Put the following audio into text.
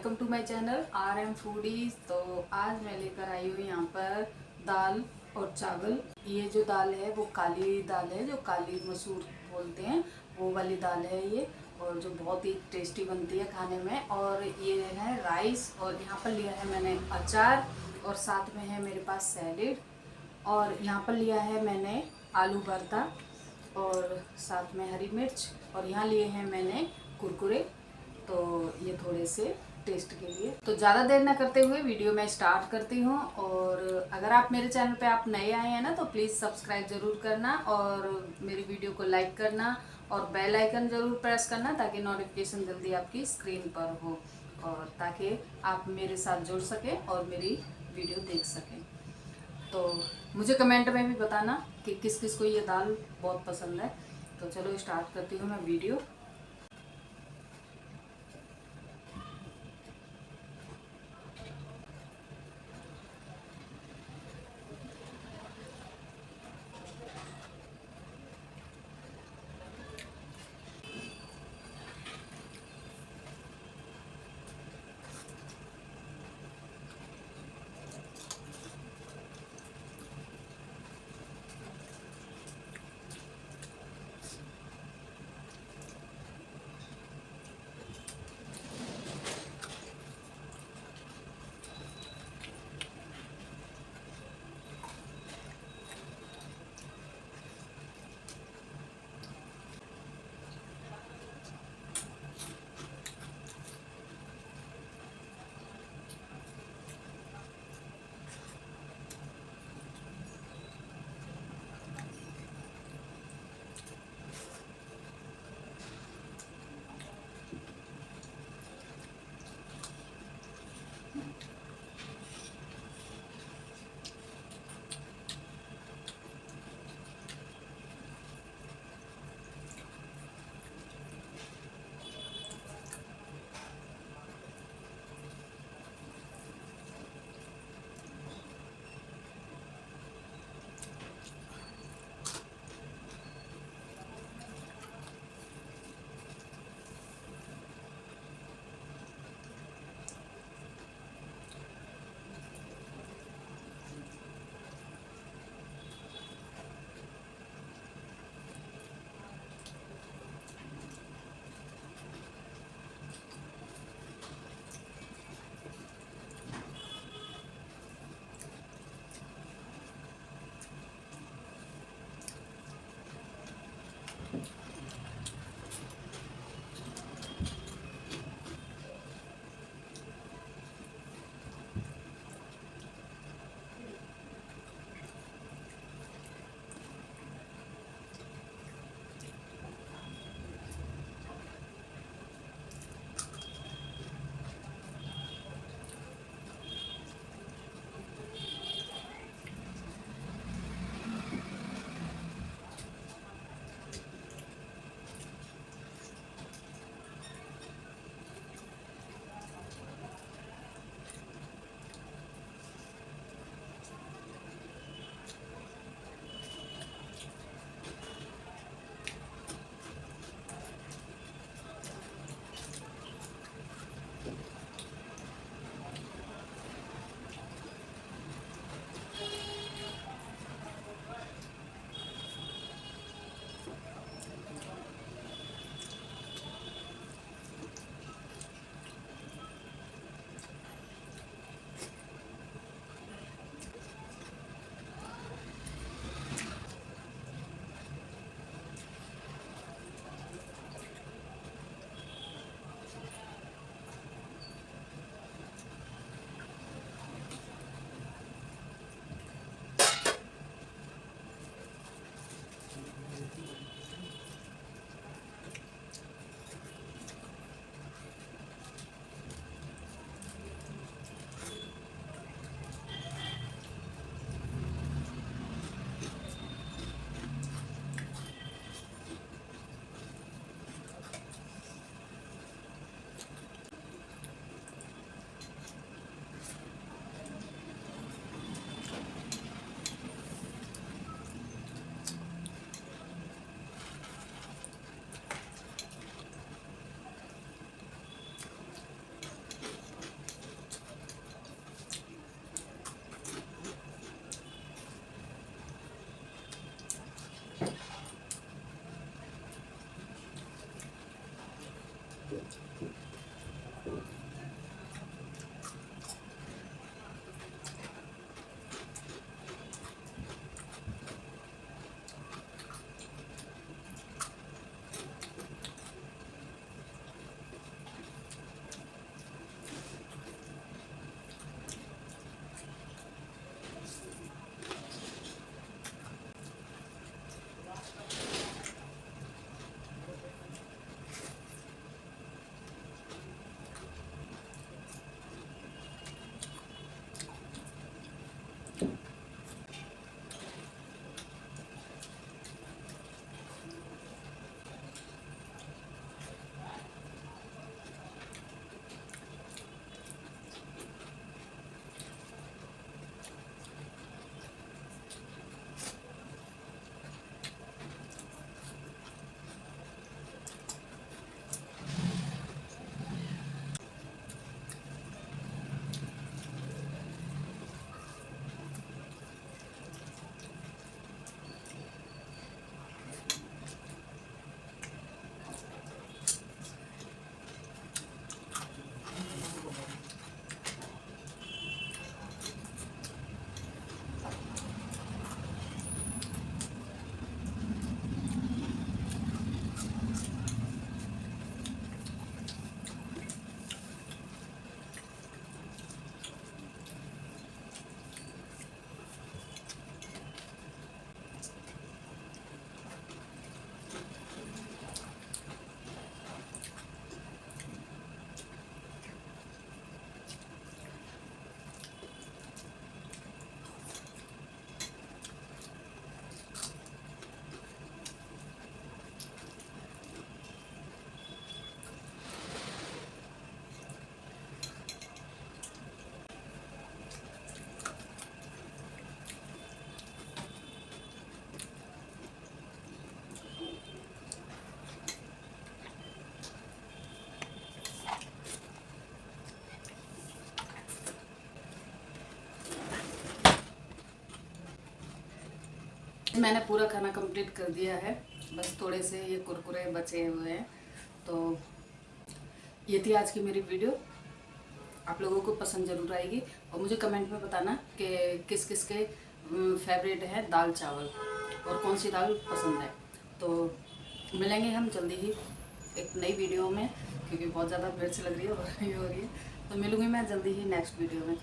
Welcome to my channel R M foodies. तो आज मैं लेकर आई हूँ यहाँ पर दाल और चावल। ये जो दाल है वो काली दाल है, जो काली मसूर बोलते हैं वो वाली दाल है ये, और जो बहुत ही टेस्टी बनती है खाने में। और ये है राइस, और यहाँ पर लिया है मैंने अचार, और साथ में है मेरे पास सैलेड, और यहाँ पर लिया है मैंने आलू भरता, और साथ में हरी मिर्च, और यहाँ लिए हैं मैंने कुरकुरे। तो ये थोड़े से टेस्ट के लिए। तो ज़्यादा देर ना करते हुए वीडियो मैं स्टार्ट करती हूँ। और अगर आप मेरे चैनल पे आप नए आए हैं ना, तो प्लीज़ सब्सक्राइब ज़रूर करना, और मेरी वीडियो को लाइक करना, और बेल आइकन ज़रूर प्रेस करना, ताकि नोटिफिकेशन जल्दी आपकी स्क्रीन पर हो, और ताकि आप मेरे साथ जुड़ सकें और मेरी वीडियो देख सकें। तो मुझे कमेंट में भी बताना कि किस किस को ये दाल बहुत पसंद है। तो चलो स्टार्ट करती हूँ मैं वीडियो। मैंने पूरा खाना कंप्लीट कर दिया है, बस थोड़े से ये कुरकुरे बचे हुए हैं। तो ये थी आज की मेरी वीडियो। आप लोगों को पसंद ज़रूर आएगी और मुझे कमेंट में बताना कि किस किस के फेवरेट है दाल चावल और कौन सी दाल पसंद है। तो मिलेंगे हम जल्दी ही एक नई वीडियो में, क्योंकि बहुत ज़्यादा मिर्च लग रही है और ये हो रही है। तो मिलूँगी मैं जल्दी ही नेक्स्ट वीडियो में।